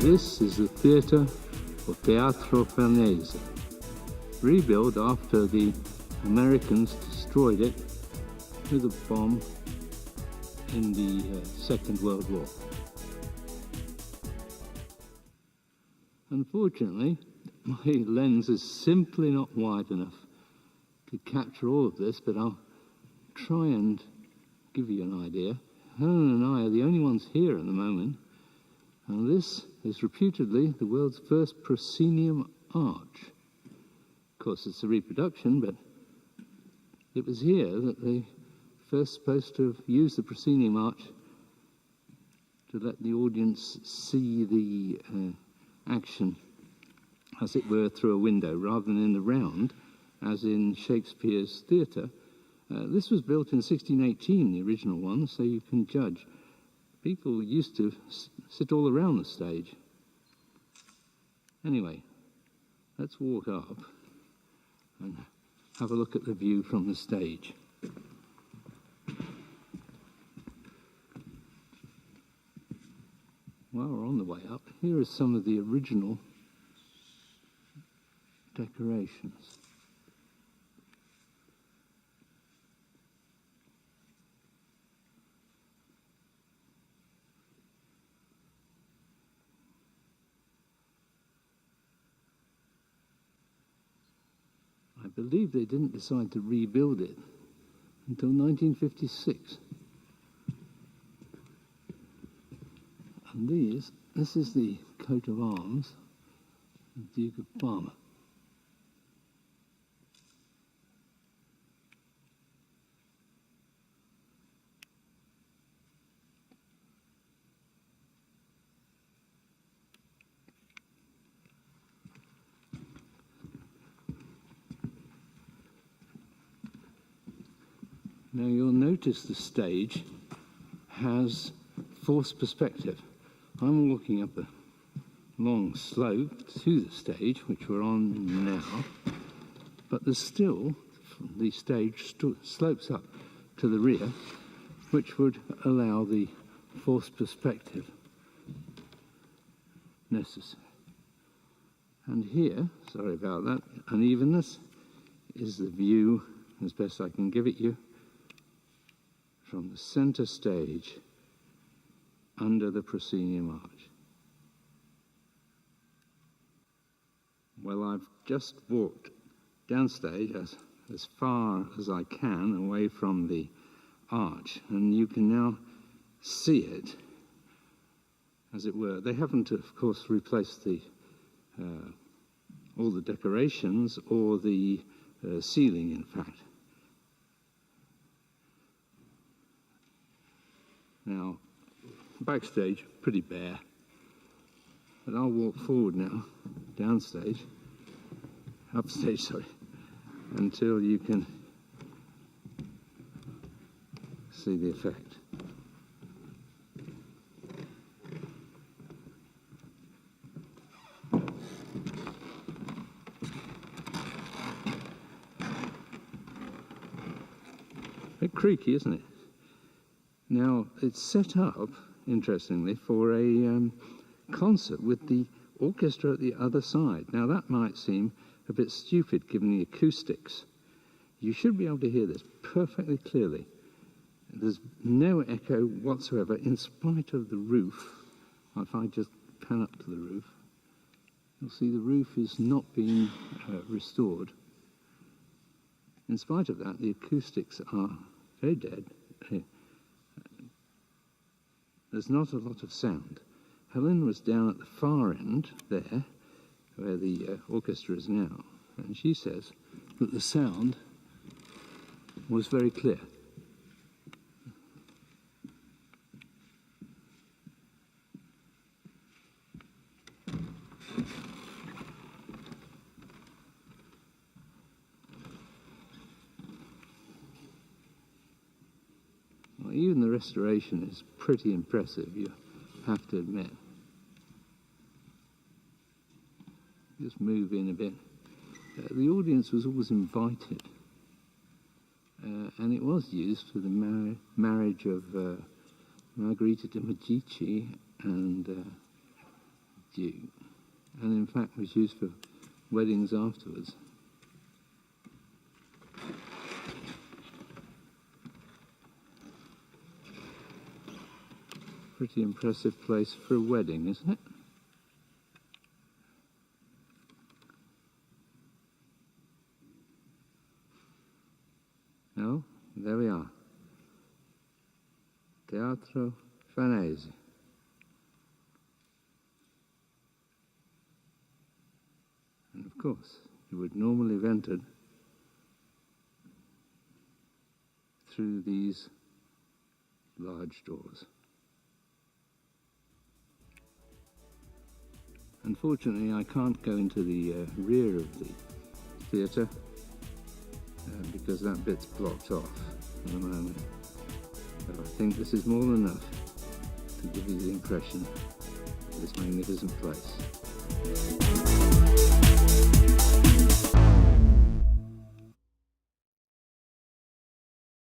This is the theatre of Teatro Farnese, rebuilt after the Americans destroyed it with a bomb in the Second World War. Unfortunately, my lens is simply not wide enough to capture all of this, but I'll try and give you an idea. Helen and I are the only ones here at the moment, and this is reputedly the world's first proscenium arch. Of course, it's a reproduction, but it was here that they first supposed to have used the proscenium arch to let the audience see the action, as it were, through a window, rather than in the round, as in Shakespeare's theatre. This was built in 1618, the original one, so you can judge. People used to sit all around the stage. Anyway, let's walk up and have a look at the view from the stage. While we're on the way up, here are some of the original decorations. I believe they didn't decide to rebuild it until 1956. And this is the coat of arms of the Duke of Parma. Now you'll notice the stage has forced perspective. I'm walking up a long slope to the stage, which we're on now, but there's still, the stage slopes up to the rear, which would allow the forced perspective necessary. And here, sorry about that unevenness, is the view, as best I can give it you, from the centre stage under the proscenium arch. Well, I've just walked downstage as far as I can away from the arch, and you can now see it, as it were. They haven't, of course, replaced the all the decorations or the ceiling, in fact. Now, backstage, pretty bare, but I'll walk forward now, upstage, until you can see the effect. A bit creaky, isn't it? Now, it's set up, interestingly, for a concert with the orchestra at the other side. Now, that might seem a bit stupid, given the acoustics. You should be able to hear this perfectly clearly. There's no echo whatsoever, in spite of the roof. If I just pan up to the roof, you'll see the roof is not being restored. In spite of that, the acoustics are very dead. There's not a lot of sound. Helen was down at the far end there, where the orchestra is now, and she says that the sound was very clear. Well, even the restoration is pretty impressive, you have to admit. Just move in a bit. The audience was always invited, and it was used for the marriage of Margherita de' Medici and Duke, and in fact was used for weddings afterwards. Pretty impressive place for a wedding, isn't it? No, there we are. Teatro Farnese. And of course, you would normally have entered through these large doors. Unfortunately, I can't go into the rear of the theatre because that bit's blocked off at the moment. But I think this is more than enough to give you the impression of this magnificent place.